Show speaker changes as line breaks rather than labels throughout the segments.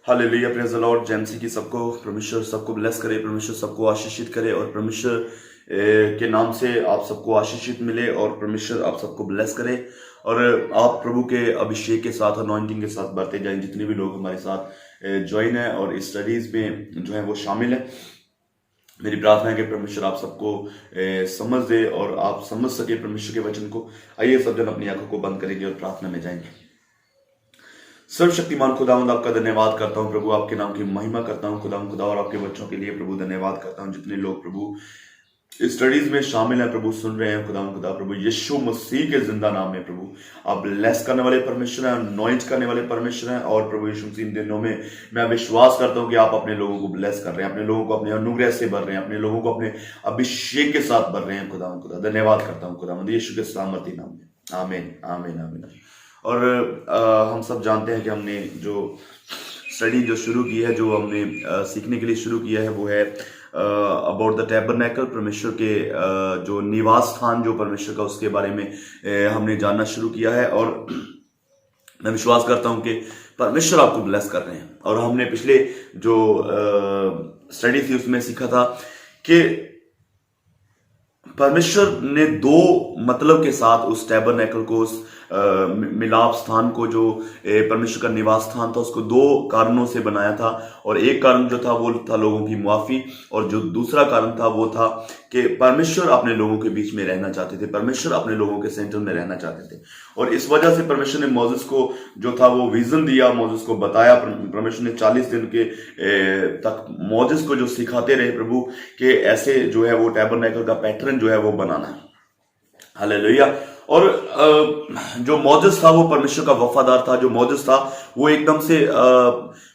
Hallelujah, praise the Lord. JMC की सबको परमेश्वर सबको ब्लेस करे, परमेश्वर सबको आशीषित करे और परमेश्वर के नाम से आप सबको आशीषित मिले और परमेश्वर आप सबको ब्लेस करे और आप प्रभु के अभिषेक के साथ अनॉइंटिंग के साथ बढ़ते जाएं। जितने भी लोग हमारे साथ ज्वाइन है और इस स्टडीज में जो है वो शामिल है, मेरी प्रार्थना है कि परमेश्वर आप सबको समझ दे और आप समझ सके परमेश्वर के वचन को। आइए सब जन अपनी आंखों को बंद करेंगे और प्रार्थना में जाएंगे। सर्वशक्तिमान खुदावंद, आपका धन्यवाद करता हूं प्रभु, आपके नाम की महिमा करता हूं खुदा और आपके बच्चों के लिए प्रभु धन्यवाद करता हूं। जितने लोग प्रभु इस स्टडीज में शामिल है प्रभु, सुन रहे हैं खुदा प्रभु यीशु मसीह के जिंदा नाम में प्रभु आप ब्लेस करने वाले परमेश्वर हैं, अनॉइंट करने वाले परमेश्वर हैं। और प्रभु यीशु मसीह इन दिनों में मैं विश्वास करता हूं कि आप अपने लोगों को ब्लेस कर रहे हैं, अपने लोगों को अपने अनुग्रह से भर रहे हैं, अपने लोगों को अपने अभिषेक के साथ भर रहे हैं खुदा। धन्यवाद करता हूं खुदा यीशु के सामर्थी नाम में, आमीन आमीन आमीन। और हम सब जानते हैं कि हमने जो स्टडी जो शुरू की है, जो हमने सीखने के लिए शुरू किया है, वो है अबाउट द टैबरनेकल, परमेश्वर के जो निवास स्थान जो परमेश्वर का, उसके बारे में हमने जानना शुरू किया है। और मैं विश्वास करता हूं कि परमेश्वर आपको ब्लेस कर रहे हैं। और हमने पिछले जो स्टडी थी उसमें सीखा था कि परमेश्वर ने दो मतलब के साथ उस टैबरनेकल को, उस मिलाप स्थान को, जो परमेश्वर का निवास स्थान था, उसको दो कारणों से बनाया था। और एक कारण जो था वो था लोगों की मुआफी, और जो दूसरा कारण था वो था कि परमेश्वर अपने लोगों के बीच में रहना चाहते थे, परमेश्वर अपने लोगों के सेंटर में रहना चाहते थे। और इस वजह से परमेश्वर ने मोसेस को जो था वो विजन दिया, मोसेस को बताया। परमेश्वर ने 40 दिन के तक मोसेस को जो सिखाते रहे प्रभु कि ऐसे जो है वो टैबरनेकल का पैटर्न जो है वो बनाना है। हालेलुया। और जो मोसेस था वो परमेश्वर का वफादार था, जो मोसेस था वो एकदम से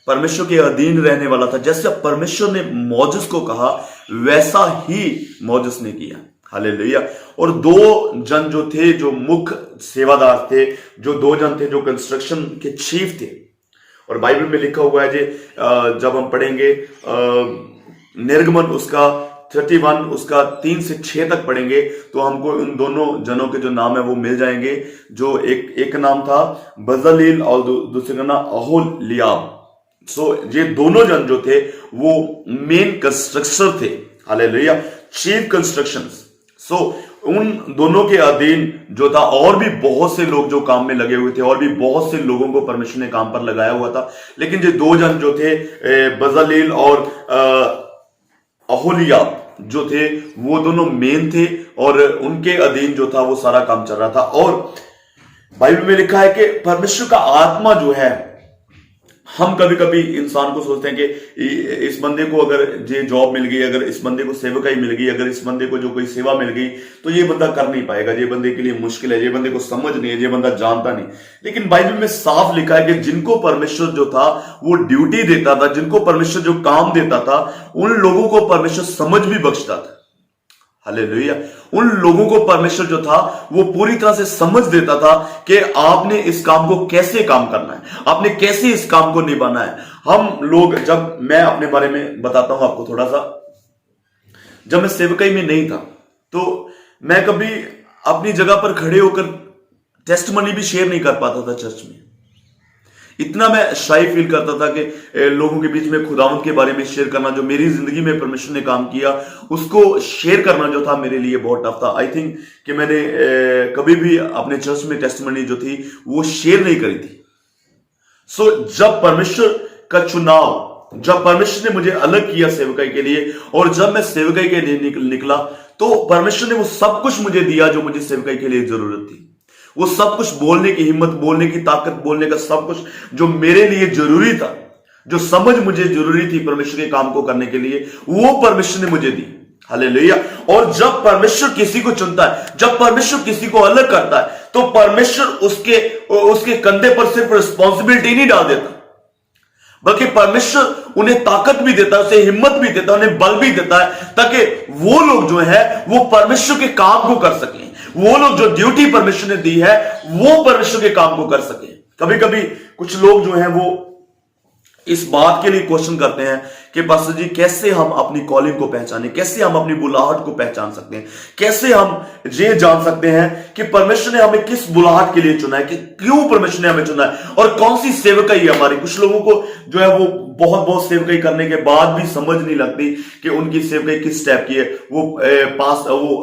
परमेश्वर के अधीन रहने वाला था। जैसे परमेश्वर ने मोसेस को कहा वैसा ही मोसेस ने किया। हालेलुया। और दो जन जो थे, जो मुख्य सेवादार थे, जो दो जन थे जो कंस्ट्रक्शन के चीफ थे। और बाइबल में लिखा हुआ है जे जब हम पढ़ेंगे निर्गमन उसका 31 उसका 3 से 6 तक पढ़ेंगे तो हमको उन दोनों जनों के जो नाम है वो मिल जाएंगे। जो एक नाम था बजलील और दूसरे का नाम ओहोलीआब। सो ये दोनों जन जो थे वो मेन कंस्ट्रक्टर थे। Hallelujah, chief constructions. सो उन दोनों के अधीन जो था और भी बहुत से लोग जो काम में लगे हुए थे, और भी बहुत से लोगों को परमेश्वर ने काम पर लगाया हुआ था। लेकिन ये दो जन जो थे बजलील और ओहोलीआब जो थे वो दोनों मेन थे, और उनके अधीन जो था वो सारा काम चल रहा था। और बाइबल में लिखा है कि परमेश्वर का आत्मा जो है, हम कभी कभी इंसान को सोचते हैं कि इस बंदे को अगर ये जॉब मिल गई, अगर इस बंदे को सेवकाई मिल गई, अगर इस बंदे को जो कोई सेवा मिल गई तो ये बंदा कर नहीं पाएगा, ये बंदे के लिए मुश्किल है, ये बंदे को समझ नहीं है, ये बंदा जानता नहीं। लेकिन बाइबल में साफ लिखा है कि जिनको परमेश्वर जो था वो ड्यूटी देता था, जिनको परमेश्वर जो काम देता था, उन लोगों को परमेश्वर समझ भी बख्शता था। हालेलुया। उन लोगों को परमेश्वर जो था वो पूरी तरह से समझ देता था कि आपने इस काम को कैसे काम करना है, आपने कैसे इस काम को निभाना है। हम लोग, जब मैं अपने बारे में बताता हूं आपको थोड़ा सा, जब मैं सेवकाई में नहीं था तो मैं कभी अपनी जगह पर खड़े होकर टेस्टमनी भी शेयर नहीं कर पाता था चर्च में। इतना मैं शाई फील करता था कि लोगों के बीच में खुदावंत के बारे में शेयर करना, जो मेरी जिंदगी में परमेश्वर ने काम किया उसको शेयर करना जो था मेरे लिए बहुत टफ था। आई थिंक कि मैंने कभी भी अपने चर्च में टेस्टिमनी जो थी वो शेयर नहीं करी थी। सो जब परमेश्वर का चुनाव, जब परमेश्वर ने मुझे अलग किया सेवकाई के लिए, और जब मैं सेवकाई के लिए निकला तो परमेश्वर ने वो सब कुछ मुझे दिया जो मुझे सेवकाई के लिए जरूरत थी। वो सब कुछ, बोलने की हिम्मत, बोलने की ताकत, बोलने का सब कुछ जो मेरे लिए जरूरी था, जो समझ मुझे जरूरी थी परमेश्वर के काम को करने के लिए, वो परमेश्वर ने मुझे दी। हालेलुया। और जब परमेश्वर किसी को चुनता है, जब परमेश्वर किसी को अलग करता है, तो परमेश्वर उसके कंधे पर सिर्फ रिस्पॉन्सिबिलिटी नहीं डाल देता, बल्कि परमेश्वर उन्हें ताकत भी देता है, उसे हिम्मत भी देता है, उन्हें बल भी देता है, ताकि वो लोग जो है वो परमेश्वर के काम को कर सकें। वो लोग जो ड्यूटी परमेश्वर ने दी है वो परमेश्वर के काम को कर सके। कभी कभी कुछ लोग जो हैं वो इस बात के लिए क्वेश्चन करते हैं कि पास्टर जी कैसे हम अपनी कॉलिंग को पहचानें, कैसे हम अपनी बुलाहट को पहचान सकते हैं, कैसे हम ये जान सकते हैं कि परमेश्वर ने हमें किस बुलाहट के लिए चुना है, कि क्यों परमेश्वर ने हमें चुना है और कौन सी सेवकाई है हमारी। कुछ लोगों को जो है वो बहुत बहुत सेवकाई करने के बाद भी समझ नहीं लगती कि उनकी सेवकाई किस टाइप की है। वो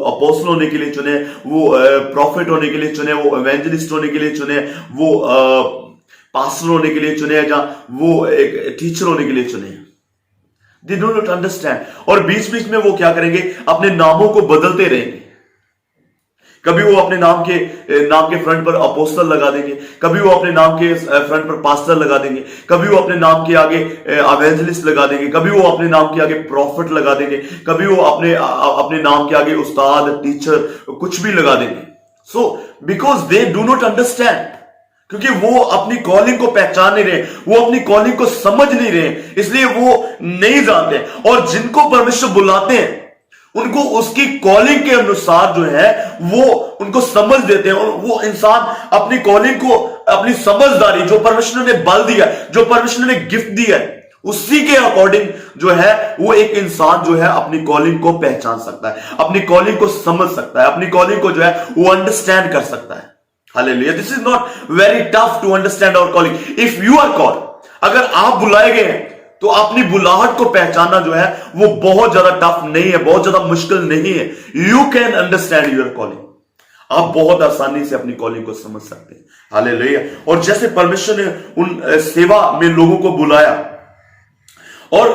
अपोस्टल होने के लिए चुने, वो प्रॉफिट होने के लिए चुने, वो इवेंजलिस्ट होने के लिए चुने, वो पास्टर होने के लिए चुने, जहां वो एक टीचर होने के लिए चुने। They do not understand. और बीच बीच में वो क्या करेंगे, अपने नामों को बदलते रहेंगे। कभी वो अपने नाम के फ्रंट पर अपोस्टल लगा देंगे, कभी वो अपने नाम के फ्रंट पर पास्टर लगा देंगे, कभी वो अपने नाम के आगे इवेंजलिस्ट लगा देंगे, कभी वो अपने नाम के आगे प्रॉफिट लगा देंगे, कभी वो अपने नाम के आगे उस्ताद, टीचर, कुछ भी लगा देंगे। So because they do not understand, क्योंकि वो अपनी कॉलिंग को पहचान नहीं रहे, वो अपनी कॉलिंग को समझ नहीं रहे, इसलिए वो नहीं जानते। और जिनको परमेश्वर बुलाते हैं उनको उसकी कॉलिंग के अनुसार जो है वो उनको समझ देते हैं, और वो इंसान अपनी कॉलिंग को, अपनी समझदारी जो परमेश्वर ने बल दिया, जो परमेश्वर ने गिफ्ट दिया है, उसी के अकॉर्डिंग जो है वो एक इंसान जो है अपनी कॉलिंग को पहचान सकता है, अपनी कॉलिंग को समझ सकता है, अपनी कॉलिंग को जो है वो अंडरस्टैंड कर सकता है। Hallelujah. This is not very tough to understand our calling. If you are called, अगर आप बुलाए गए हैं तो अपनी बुलाहट को पहचानना जो है वो बहुत ज्यादा टफ नहीं है, बहुत ज्यादा मुश्किल नहीं है। You can understand your calling. आप बहुत आसानी से अपनी कॉलिंग को समझ सकते हैं। हालेलुया। और जैसे परमेश्वर ने उन सेवा में लोगों को बुलाया और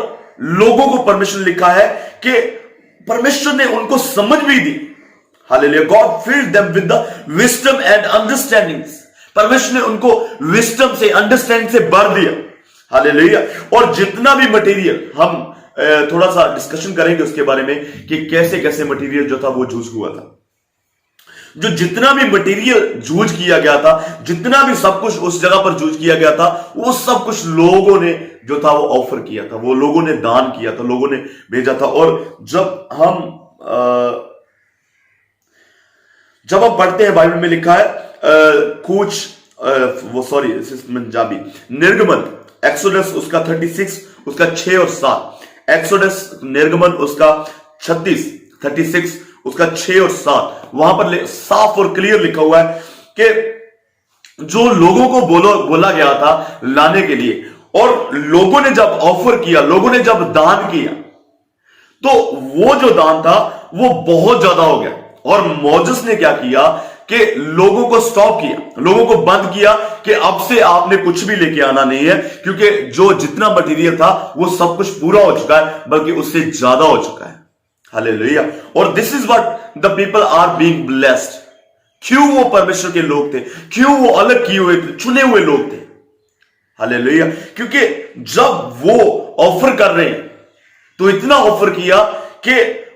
लोगों को परमेश्वर ने लिखा है कि परमेश्वर ने उनको समझ भी दी। Hallelujah. God filled them with the wisdom and understandings. परमेश्वर ने उनको विस्डम से, अंडरस्टैंडिंग से भर दिया। हालेलुया। और जितना भी मटेरियल, हम थोड़ा सा डिस्कशन करेंगे उसके बारे में कि कैसे कैसे मटेरियल जो था वो यूज हुआ था। जो जितना भी मटेरियल यूज किया गया था, जितना भी सब कुछ उस जगह पर यूज किया गया था, वो सब कुछ लोगों ने जो था वो ऑफर किया था, वो लोगों ने दान किया था, लोगों ने भेजा था। और जब हम पढ़ते हैं, बाइबल में लिखा है निर्गमन, एक्सोडस उसका 36, उसका 6 और 7, एक्सोडस निर्गमन उसका 36, उसका 6 और 7, वहां पर साफ और क्लियर लिखा हुआ है कि जो लोगों को बोला गया था लाने के लिए, और लोगों ने जब ऑफर किया, लोगों ने जब दान किया, तो वो जो दान था वो बहुत ज्यादा हो गया। और मोजेस ने क्या किया कि लोगों को स्टॉप किया, लोगों को बंद किया कि अब से आपने कुछ भी लेके आना नहीं है, क्योंकि जो जितना मटेरियल था वो सब कुछ पूरा हो चुका है, बल्कि उससे ज्यादा हो चुका है। हालेलुया। और this is what the people are being blessed. क्यों? वो परमेश्वर के लोग थे, क्यों? वो अलग किए हुए थे, चुने हुए लोग थे। हालेलुया। क्योंकि जब वो ऑफर कर रहे हैं तो इतना ऑफर किया कि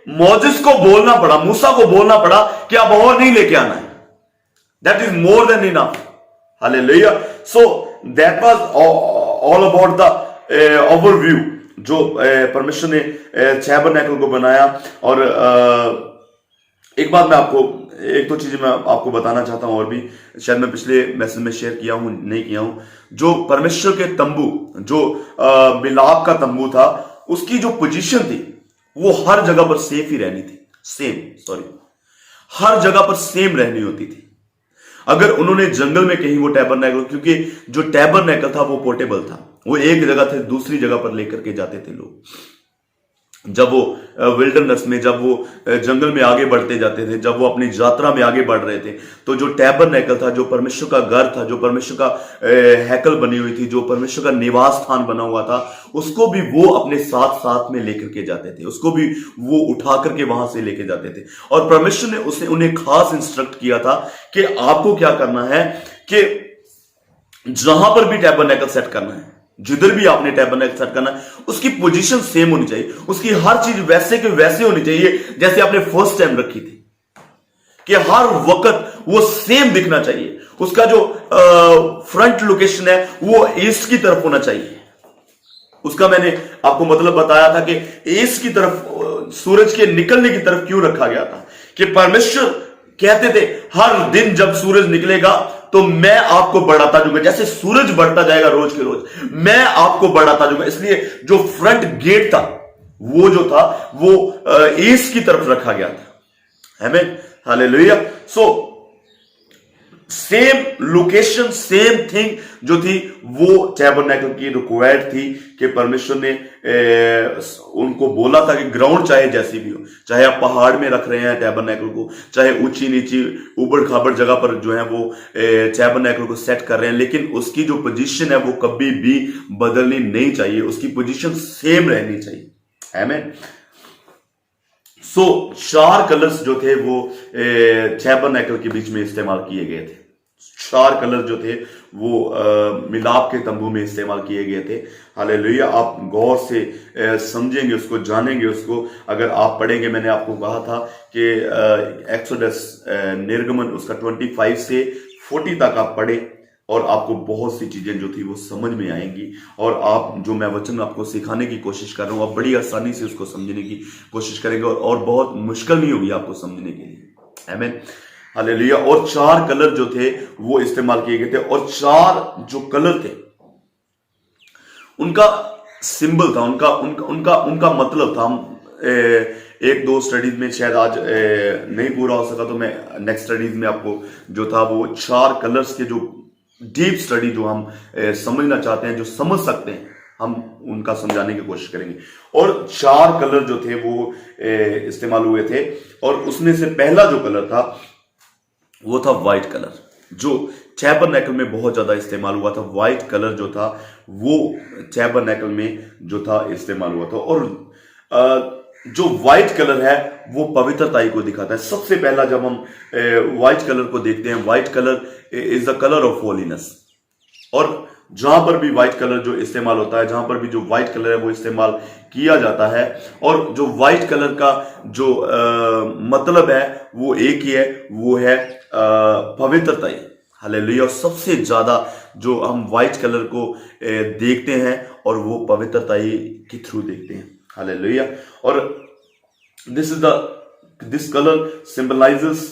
मोजेस को बोलना पड़ा, मूसा को बोलना पड़ा कि अब और नहीं लेके आना है। That is more than enough. Hallelujah. So that was all about the overview जो परमेश्वर ने टैबरनेकल को बनाया। और एक बात एक दो चीजें मैं आपको बताना चाहता हूं, और भी शायद मैं पिछले मैसेज में शेयर किया हूं, नहीं किया हूं। जो परमेश्वर के तंबू, जो मिलाप का तंबू था, उसकी जो पोजीशन थी वो हर जगह पर सेफ ही रहनी थी, हर जगह पर सेम रहनी होती थी। अगर उन्होंने जंगल में कहीं वो टैबरनेकल, क्योंकि जो टैबरनेकल था वो पोर्टेबल था, वो एक जगह से दूसरी जगह पर लेकर के जाते थे लोग। जब वो विल्डरनेस में, जब वो जंगल में आगे बढ़ते जाते थे, जब वो अपनी यात्रा में आगे बढ़ रहे थे, तो जो टैबरनेकल था, जो परमेश्वर का घर था, जो परमेश्वर का हैकल बनी हुई थी, जो परमेश्वर का निवास स्थान बना हुआ था, उसको भी वो अपने साथ साथ में लेकर के जाते थे, उसको भी वो उठा करके वहां से लेके जाते थे। और परमेश्वर ने उन्हें खास इंस्ट्रक्ट किया था कि आपको क्या करना है, कि जहां पर भी टैबरनेकल सेट करना है, जिधर भी आपने टैबरनेकल सेट करना है, उसकी पोजीशन सेम होनी चाहिए, उसकी हर चीज वैसे के वैसे होनी चाहिए जैसे आपने फर्स्ट टाइम रखी थी, कि हर वक्त वो सेम दिखना चाहिए। उसका जो फ्रंट लोकेशन है वो ईस्ट की तरफ होना चाहिए। उसका मैंने आपको मतलब बताया था कि ईस्ट की तरफ, सूरज के निकलने की तरफ क्यों रखा गया था, कि परमेश्वर कहते थे हर दिन जब सूरज निकलेगा तो मैं आपको बढ़ाता जाऊंगा। जैसे सूरज बढ़ता जाएगा रोज के रोज, मैं आपको बढ़ाता जाऊंगा। इसलिए जो फ्रंट गेट था वो जो था वो ईस्ट की तरफ रखा गया था। आमीन, hallelujah. So same location, same thing जो थी वो टैबरनेकल की रिक्वायर्ड थी कि परमेश्वर ने उनको बोला था कि ग्राउंड चाहे जैसी भी हो, चाहे आप पहाड़ में रख रहे हैं टैबरनेकल को, चाहे ऊंची नीची उबड़ खाबड़ जगह पर जो है वो टैबरनेकल को सेट कर रहे हैं, लेकिन उसकी जो पोजीशन है वो कभी भी बदलनी नहीं चाहिए, उसकी पोजीशन सेम रहनी चाहिए। आमीन। सो 4 कलर्स जो थे वो टैबरनेकल के बीच में इस्तेमाल किए गए थे। 4 कलर जो थे वो मिलाप के तंबू में इस्तेमाल किए गए थे। हालेलुया। आप गौर से समझेंगे उसको, जानेंगे उसको, अगर आप पढ़ेंगे। मैंने आपको कहा था कि एक्सोडस निर्गमन उसका 25 से 40 तक आप पढ़े और आपको बहुत सी चीजें जो थी वो समझ में आएंगी, और आप जो मैं वचन आपको सिखाने की कोशिश कर रहा हूं, आप बड़ी आसानी से उसको समझने की कोशिश करेंगे और बहुत मुश्किल नहीं होगी आपको समझने के लिए। आमीन, हालेलुया। और 4 कलर जो थे वो इस्तेमाल किए गए थे, और 4 जो कलर थे उनका सिंबल था, उनका उनका उनका उनका मतलब था। हम 1-2 स्टडीज में शायद आज नहीं पूरा हो सका, तो मैं नेक्स्ट स्टडीज में आपको जो था वो 4 कलर्स के जो डीप स्टडी जो हम समझना चाहते हैं, जो समझ सकते हैं, हम उनका समझाने की कोशिश करेंगे। और 4 कलर जो थे वो इस्तेमाल हुए थे, और उसमें से पहला जो कलर था वो था व्हाइट कलर, जो टैबरनेकल में बहुत ज्यादा इस्तेमाल हुआ था। व्हाइट कलर जो था वो टैबरनेकल में जो था इस्तेमाल हुआ था। और जो व्हाइट कलर है वो पवित्रताई को दिखाता है। सबसे पहला जब हम व्हाइट कलर को देखते हैं, white colour is the colour of holiness. और जहां पर भी व्हाइट कलर जो इस्तेमाल होता है, जहां पर भी जो व्हाइट कलर है वो इस्तेमाल किया जाता है, और जो व्हाइट कलर का जो मतलब है वो एक ही है, वो है पवित्रताई। हालेलुया। और सबसे ज्यादा जो हम व्हाइट कलर को देखते हैं और वो पवित्रताई के थ्रू देखते हैं। हालेलुया। और this colour symbolizes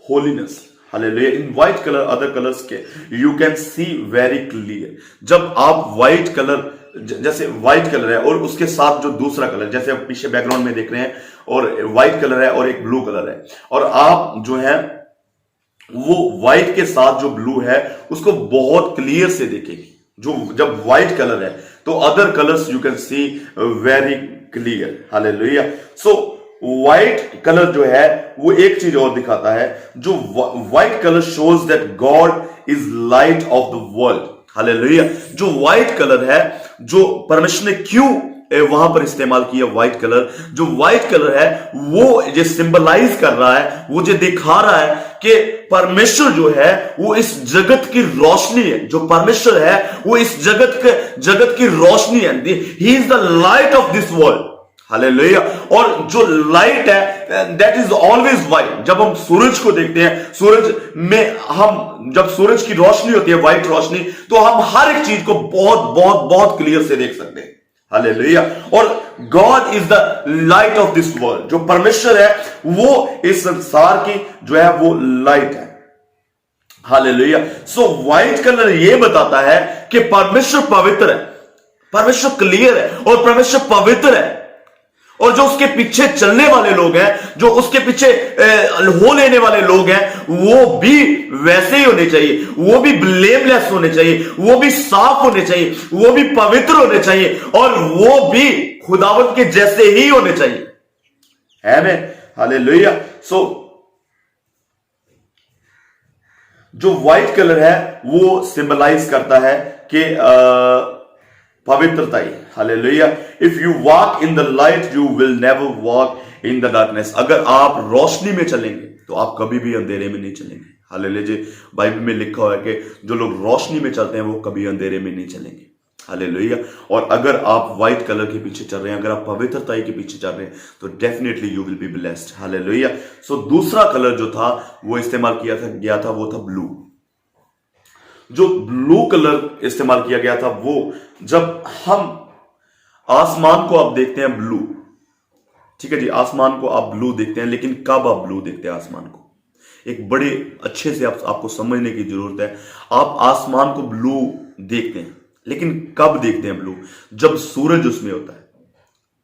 holiness. Hallelujah. In white colour other colours के you can see very clear. जब आप व्हाइट कलर, जैसे व्हाइट कलर है और उसके साथ जो दूसरा कलर, जैसे आप पीछे बैकग्राउंड में देख रहे हैं, और व्हाइट कलर है और एक ब्लू कलर है, और आप जो है वो व्हाइट के साथ जो ब्लू है उसको बहुत क्लियर से देखेंगे। जो जब व्हाइट कलर है तो other colours you can see very clear. Hallelujah. So white colour जो है वो एक चीज और दिखाता है, जो white colour shows that God is light of the world. Hallelujah. जो व्हाइट कलर है, जो परमेश्वर ने क्यों वहां पर इस्तेमाल किया व्हाइट कलर, जो व्हाइट कलर है वो ये सिंबलाइज कर रहा है, वो जो दिखा रहा है कि परमेश्वर जो है वो इस जगत की रोशनी है। जो परमेश्वर है वो इस जगत की रोशनी है। He is the light of this world. Hallelujah. और जो लाइट है दैट इज ऑलवेज व्हाइट। जब हम सूरज को देखते हैं, सूरज में हम जब सूरज की रोशनी होती है, व्हाइट रोशनी, तो हम हर एक चीज को बहुत बहुत बहुत क्लियर से देख सकते हैं। हालेलुया। और God is the light of this world. जो परमेश्वर है वो इस संसार की जो है वो लाइट है। हालेलुया। सो व्हाइट कलर ये बताता है कि परमेश्वर पवित्र है, परमेश्वर क्लियर है और परमेश्वर पवित्र है। और जो उसके पीछे चलने वाले लोग हैं, जो उसके पीछे हो लेने वाले लोग हैं, वो भी वैसे ही होने चाहिए, वो भी ब्लेमलेस होने चाहिए, वो भी साफ होने चाहिए, वो भी पवित्र होने चाहिए, और वो भी खुदावंत के जैसे ही होने चाहिए। है ना? हालेलुया। सो जो व्हाइट कलर है वो सिंबलाइज करता है कि पवित्रता ही। Hallelujah. If you walk in the light you will never walk in the darkness. अगर आप रोशनी में चलेंगे तो आप कभी भी अंधेरे में नहीं चलेंगे। हालेलुया। जी बाइबल में लिखा हुआ है कि जो लोग रोशनी में चलते हैं वो कभी अंधेरे में नहीं चलेंगे। हालेलुया। और अगर आप व्हाइट कलर के पीछे चल रहे हैं, अगर आप पवित्रता के पीछे चल रहे हैं, तो definitely you will be blessed. Hallelujah. So दूसरा कलर जो था वो इस्तेमाल गया था वो था ब्लू। जो ब्लू कलर इस्तेमाल किया गया था वो, जब हम आसमान को आप देखते हैं ब्लू, ठीक है जी, आसमान को आप ब्लू देखते हैं, लेकिन कब आप ब्लू देखते हैं आसमान को? एक बड़े अच्छे से आपको समझने की जरूरत है। आप आसमान को ब्लू देखते हैं, लेकिन कब देखते हैं ब्लू? जब सूरज उसमें होता है।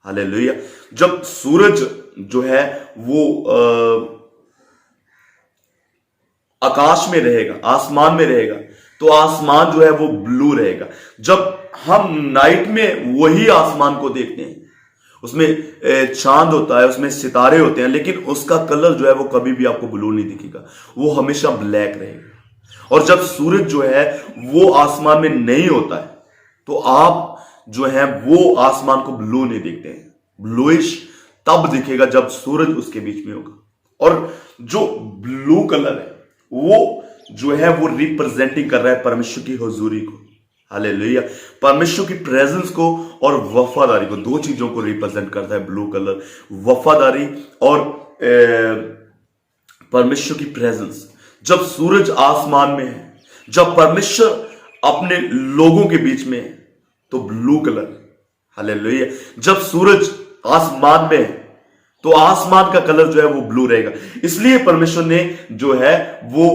हालेलुया। जब सूरज जो है वो आकाश में रहेगा, आसमान में रहेगा, तो आसमान जो है वो ब्लू रहेगा। जब हम नाइट में वही आसमान को देखते हैं, उसमें चांद होता है, उसमें सितारे होते हैं, लेकिन उसका कलर जो है वो कभी भी आपको ब्लू नहीं दिखेगा, वो हमेशा ब्लैक रहेगा। और जब सूरज जो है वो आसमान में नहीं होता है, तो आप जो है वो आसमान को ब्लू नहीं देखते हैं। ब्लूइश तब दिखेगा जब सूरज उसके बीच में होगा। और जो ब्लू कलर है वो जो है वो रिप्रेजेंटिंग कर रहा है परमेश्वर की हुजूरी को। हालेलुया। परमेश्वर की प्रेजेंस को और वफादारी को, दो चीजों को रिप्रेजेंट करता है ब्लू कलर, वफादारी और परमेश्वर की प्रेजेंस। जब सूरज आसमान में है, जब परमेश्वर अपने लोगों के बीच में है, तो ब्लू कलर। हालेलुया। जब सूरज आसमान में है, तो आसमान का कलर जो है वो ब्लू रहेगा। इसलिए परमेश्वर ने जो है वो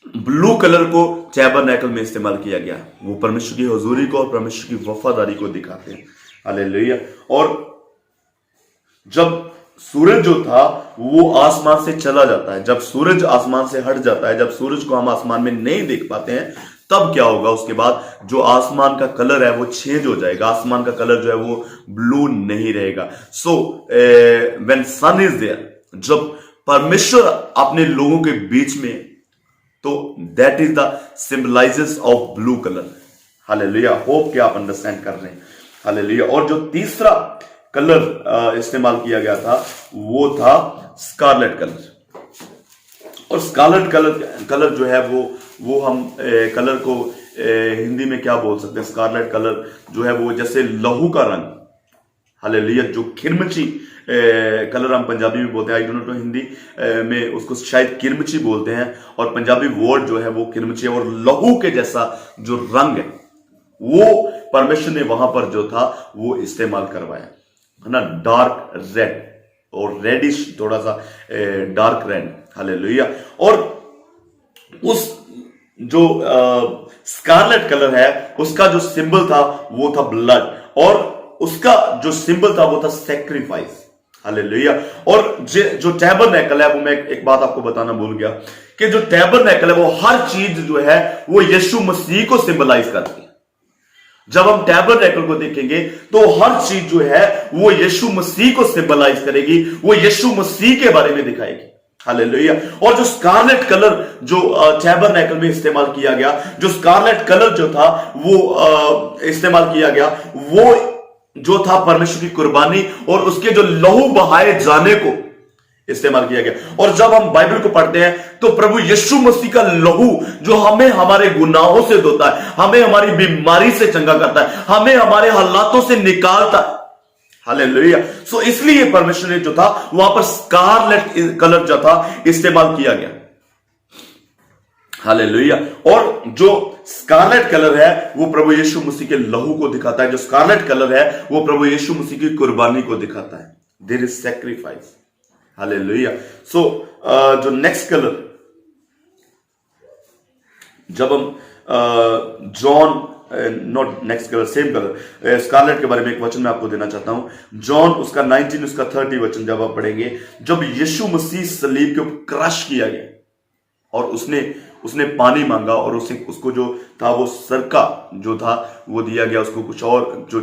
ब्लू कलर को टैबरनेकल में इस्तेमाल किया गया। वो परमेश्वर की हुजूरी को और परमेश्वर की वफादारी को दिखाते हैं। हालेलुया। और जब सूरज जो था वो आसमान से चला जाता है, जब सूरज आसमान से हट जाता है, जब सूरज को हम आसमान में नहीं देख पाते हैं, तब क्या होगा? उसके बाद जो आसमान का कलर है वो चेंज हो जाएगा। आसमान का कलर जो है वो ब्लू नहीं रहेगा। So when sun is there, जब परमेश्वर अपने लोगों के बीच में, तो that is the symbolises of blue colour. Hallelujah. Hope कि आप अंडरस्टैंड कर रहे हैं। हालेलुया। और जो तीसरा कलर इस्तेमाल किया गया था वो था स्कारलेट कलर। और स्कारलेट कलर जो है वो हम कलर को हिंदी में क्या बोल सकते हैं? स्कारलेट कलर जो है वो जैसे लहू का रंग। हालेलुया। जो किरमची कलर हम पंजाबी में बोलते हैं, आई डोंट नो हिंदी में उसको शायद किरमची बोलते हैं, और पंजाबी वर्ड जो है वो किरमची है। और लहू के जैसा जो रंग है वो परमेश्वर ने वहां पर जो था वो इस्तेमाल करवाया, है ना। डार्क रेड और रेडिश, थोड़ा सा डार्क रेड। हालेलुया। और उस जो स्कारलेट कलर है उसका जो सिंबल था वो था ब्लड, और उसका जो सिंबल था वो था सैक्रिफाइस। हालेलुया। और जो टैबरनेकल है, वो मैं एक बात आपको बताना भूल गया कि जो टैबरनेकल है वो हर चीज जो है वो यीशु मसीह को सिंबलाइज करती है। जब हम टैबरनेकल को देखेंगे तो हर चीज जो है वो यीशु मसीह को सिंबलाइज करेगी, वो यीशु मसीह के बारे में दिखाएगी। हालेलुया। और जो स्कारलेट कलर जो टैबरनेकल में इस्तेमाल किया गया, जो स्कारलेट कलर जो था वो इस्तेमाल किया गया, वो जो था परमेश्वर की कुर्बानी और उसके जो लहू बहाए जाने को इस्तेमाल किया गया। और जब हम बाइबल को पढ़ते हैं तो प्रभु यीशु मसीह का लहू जो हमें हमारे गुनाहों से धोता है, हमें हमारी बीमारी से चंगा करता है, हमें हमारे हालातों से निकालता है। हालेलुया। सो इसलिए परमेश्वर ने जो था वहां पर स्कारलेट कलर जो था इस्तेमाल किया गया। हालेलुया। और जो स्कारलेट कलर है वो प्रभु यीशु मसीह के लहू को दिखाता है। जो स्कारलेट कलर है वो प्रभु यीशु मसीह की कुर्बानी को दिखाता है। There is sacrifice. Hallelujah. So जो नेक्स्ट कलर, जब हम John not next colour, same colour scarlet के बारे में एक वचन मैं आपको देना चाहता हूं। जॉन उसका 19 उसका 30 वचन जब आप पढ़ेंगे, जब यीशु मसीह सलीब के ऊपर क्रश किया गया और उसने पानी मांगा और उसको जो था वो सरका जो था वो दिया गया, उसको कुछ और जो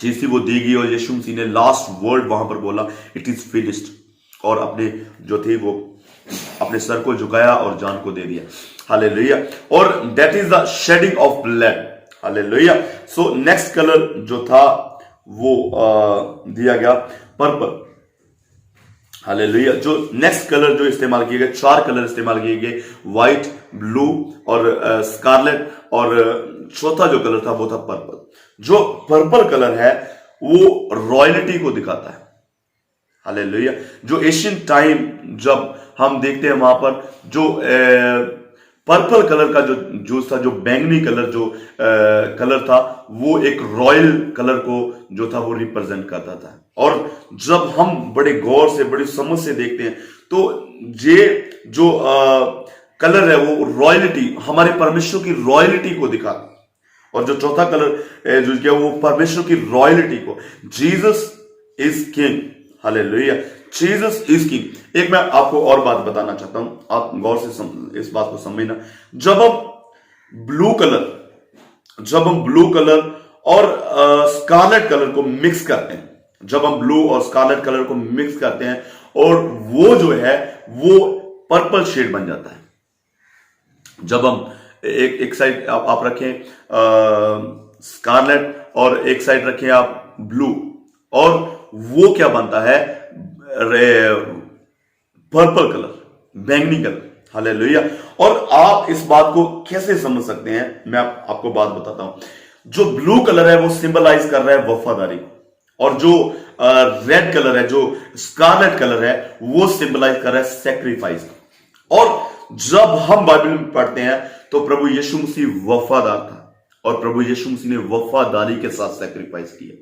चीज थी वो दी गई, और यीशु मसीह ने लास्ट वर्ड वहां पर बोला, इट इज फिनिश्ड, और अपने जो थे वो अपने सर को झुकाया और जान को दे दिया। हालेलुया। और that is the shedding of blood. Hallelujah. So next colour जो था वो दिया गया पर्पल। हालेलुया। जो नेक्स्ट कलर जो इस्तेमाल किए गए, 4 कलर इस्तेमाल किए गए, व्हाइट, ब्लू और स्कारलेट, और चौथा जो कलर था वो था पर्पल। जो पर्पल कलर है वो रॉयल्टी को दिखाता है। हालेलुया। जो एशियन टाइम जब हम देखते हैं वहां पर जो पर्पल कलर का जो जूस था, जो बैंगनी कलर जो कलर था, वो एक रॉयल कलर को जो था वो रिप्रेजेंट करता था। और जब हम बड़े गौर से, बड़ी समझ से देखते हैं तो ये जो कलर है वो रॉयलिटी, हमारे परमेश्वर की रॉयलिटी को दिखाता। और जो चौथा कलर जो क्या, वो परमेश्वर की रॉयलिटी को, Jesus is king, hallelujah, Jesus is king. एक मैं आपको और बात बताना चाहता हूं, आप गौर से इस बात को समझना। जब हम ब्लू कलर और स्कारलेट कलर को मिक्स करते हैं, जब हम ब्लू और स्कारलेट कलर को मिक्स करते हैं और वो जो है वो पर्पल शेड बन जाता है। जब हम एक साइड आप रखें स्कारलेट और एक साइड रखें आप ब्लू, और वो क्या बनता है, पर्पल कलर, बैंगनी कलर, हालेलुया। और आप इस बात को कैसे समझ सकते हैं, मैं आपको बात बताता हूं। जो ब्लू कलर है वो सिंबलाइज कर रहा है वफादारी को, और जो रेड कलर है, जो स्कारलेट कलर है, वो सिंबलाइज कर रहा है सैक्रिफाइस। और जब हम बाइबल में पढ़ते हैं तो प्रभु यीशु मसीह वफादार था, और प्रभु यीशु मसीह ने वफादारी के साथ सैक्रिफाइस किया।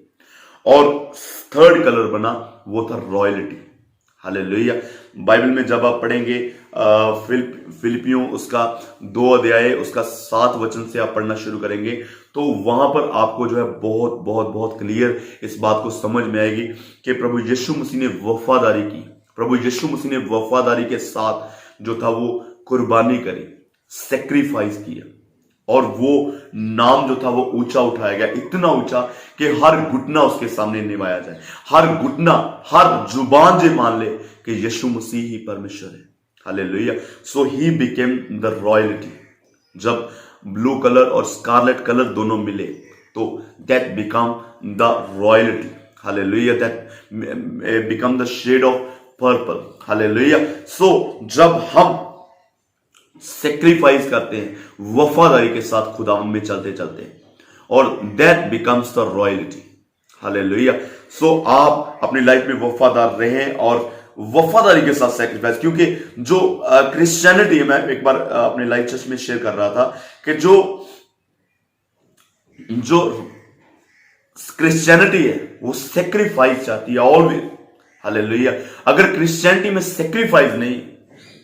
और थर्ड कलर बना, वो था रॉयलिटी, हालेलुया। बाइबल में जब आप पढ़ेंगे फिलिपियों उसका 2 अध्याय उसका 7 वचन से आप पढ़ना शुरू करेंगे, तो वहां पर आपको जो है बहुत बहुत बहुत क्लियर इस बात को समझ में आएगी कि प्रभु यीशु मसीह ने वफादारी की। प्रभु यीशु मसीह ने वफादारी के साथ जो था वो कुर्बानी करी, सेक्रीफाइस किया, और वो नाम जो था वो ऊंचा उठाया गया, इतना ऊंचा कि हर घुटना उसके सामने निभाया जाए, हर घुटना, हर जुबान जे मान ले कि यीशु मसीह ही परमेश्वर है, hallelujah. So he became the royalty. जब ब्लू कलर और स्कारलेट कलर दोनों मिले तो that become the royalty, hallelujah, that become the shade of purple, hallelujah. So जब हम सेक्रीफाइस करते हैं वफादारी के साथ खुदा में चलते चलते, और that becomes the royalty, hallelujah. So आप अपनी लाइफ में वफादार रहें और वफादारी के साथ सेक्रीफाइस, क्योंकि जो क्रिश्चियनिटी, मैं एक बार अपने लाइव चर्च में शेयर कर रहा था कि जो क्रिश्चियनिटी है वो सेक्रीफाइस चाहती है ऑलवेज, हालेलुया। अगर क्रिश्चियनिटी में सेक्रीफाइस नहीं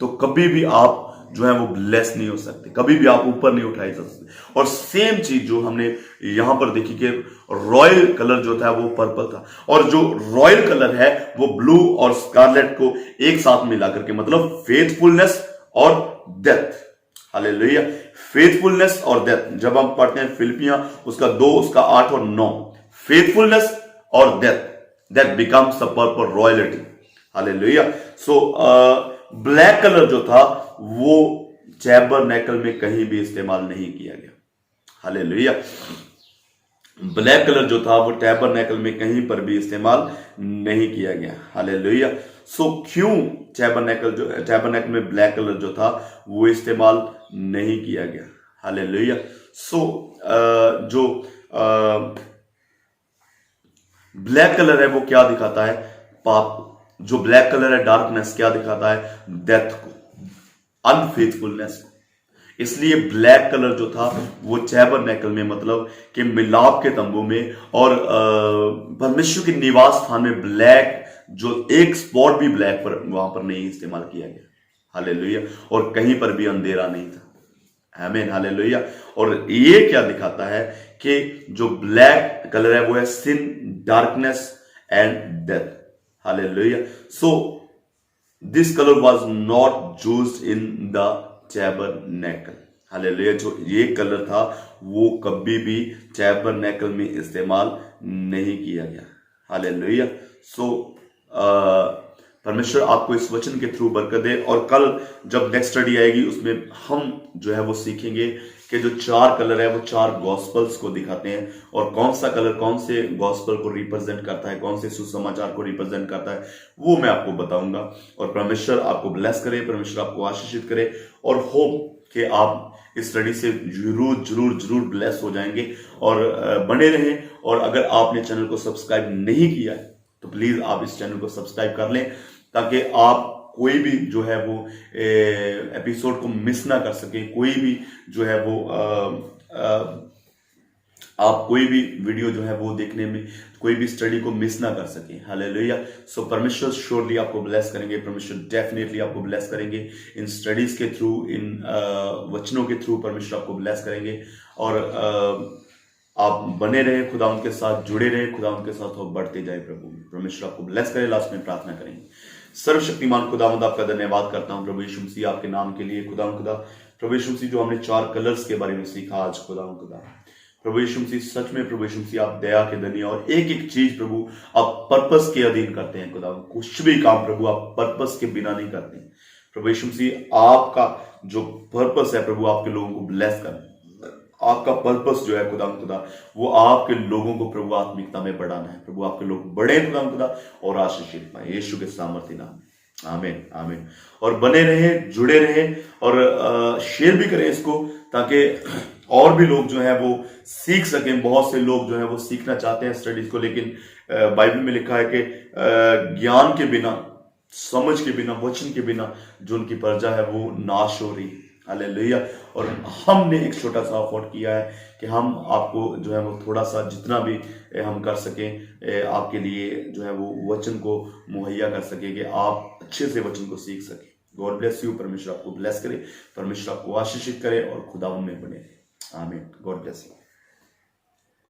तो कभी भी आप जो है वो ब्लेस नहीं हो सकते, कभी भी आप ऊपर नहीं उठाए जा सकते। और सेम चीज जो हमने यहां पर देखी कि रॉयल कलर जो था वो पर्पल था, और जो रॉयल कलर है वो ब्लू और स्कारलेट को एक साथ मिला करके, मतलब फेथफुलनेस और डेथ, हालेलुया, फेथफुलनेस और डेथ। जब हम पढ़ते हैं फिलिपियां उसका 2 उसका 8 और 9, फेथफुलनेस और death, that becomes the purple royalty, hallelujah. So black colour जो था वो टैबरनेकल में कहीं भी इस्तेमाल नहीं किया गया, हालेलुया। ब्लैक कलर जो था वो टैबरनेकल में कहीं पर भी इस्तेमाल नहीं किया गया, हालेलुया। सो क्यों टैबरनेकल में ब्लैक कलर जो था वो इस्तेमाल नहीं किया गया, हालेलुया। सो जो ब्लैक कलर है वो क्या दिखाता है, पाप। जो ब्लैक कलर है डार्कनेस, क्या दिखाता है, डेथ को, अनफेथफुलनेस को। इसलिए ब्लैक कलर जो था वो टैबरनेकल में, मतलब कि मिलाप के तंबू में और परमेश्वर के निवास स्थान में ब्लैक, जो एक स्पॉट भी ब्लैक पर वहां पर नहीं इस्तेमाल किया गया, हालेलुया। और कहीं पर भी अंधेरा नहीं था, आमीन, हालेलुया। और ये क्या दिखाता है कि जो ब्लैक कलर है वो है sin, darkness and death, hallelujah. So this colour was not used in the tabernacle, hallelujah. जो ये कलर था वो कभी भी टैबरनेकल में इस्तेमाल नहीं किया गया, हालेलुया। सो परमेश्वर आपको इस वचन के थ्रू बरकत दे। और कल जब नेक्स्ट स्टडी आएगी उसमें हम जो है वो सीखेंगे कि जो 4 कलर है वो 4 गॉस्पल्स को दिखाते हैं, और कौन सा कलर कौन से गॉस्पल को रिप्रेजेंट करता है, कौन से सुसमाचार को रिप्रेजेंट करता है, वो मैं आपको बताऊंगा। और परमेश्वर आपको ब्लेस करे, परमेश्वर आपको आशीषित करे, और होप कि आप इस स्टडी से जरूर जरूर जरूर ब्लेस हो जाएंगे और बने रहें। और अगर आपने चैनल को सब्सक्राइब नहीं किया है तो प्लीज आप इस चैनल को सब्सक्राइब कर लें, ताकि आप कोई भी जो है वो एपिसोड को मिस ना कर सके, कोई भी जो है वो आप कोई भी वीडियो जो है वो देखने में, कोई भी स्टडी को मिस ना कर सके। हालेलुया। सो परमेश्वर श्योरली आपको ब्लेस करेंगे, परमेश्वर डेफिनेटली आपको ब्लेस करेंगे इन स्टडीज के थ्रू, इन वचनों के थ्रू परमेश्वर आपको ब्लेस करेंगे। और आप बने रहे खुदा उनके साथ, जुड़े रहे खुदा उनके साथ और बढ़ते जाए। प्रभु परमेश्वर आपको ब्लेस करे। लास्ट में प्रार्थना करेंगे। सर्वशक्तिमान खुदावंद आपका धन्यवाद करता हूं प्रभु यीशु मसीह आपके नाम के लिए। खुदा प्रभु यीशु मसीह जो हमने 4 कलर्स के बारे में सीखा आज खुदा प्रभु यीशु मसीह, सच में प्रभु यीशु मसीह आप दया के धनी, और एक एक चीज प्रभु आप पर्पस के अधीन करते हैं खुदा। कुछ भी काम प्रभु आप पर्पस के बिना नहीं करते हैं। प्रभु यीशु मसीह आपका जो पर्पस है प्रभु आपके लोगों को ब्लेस करना, आपका पर्पस जो है खुदा वो आपके लोगों को प्रभु आत्मिकता में बढ़ाना है। प्रभु आपके लोग बड़े खुदा और आशीषित पाए यीशु के सामर्थ्य नाम। आमीन आमीन। और बने रहे, जुड़े रहे और शेयर भी करें इसको, ताकि और भी लोग जो है वो सीख सकें। बहुत से लोग जो है वो सीखना चाहते हैं स्टडीज को, लेकिन बाइबल में लिखा है कि ज्ञान के बिना, समझ के बिना, वचन के बिना जो उनकी प्रजा है वो नाश हो रही है। हालेलुया। और हमने एक छोटा सा अफोर्ड किया है कि हम आपको जो है वो थोड़ा सा जितना भी हम कर सकें आपके लिए जो है वो वचन को मुहैया कर सकें कि आप अच्छे से वचन को सीख सकें। God bless you. परमेश्वर आपको ब्लेस करे, परमेश्वर आपको आशीषित करे और खुदा में बने। आमीन। God bless you.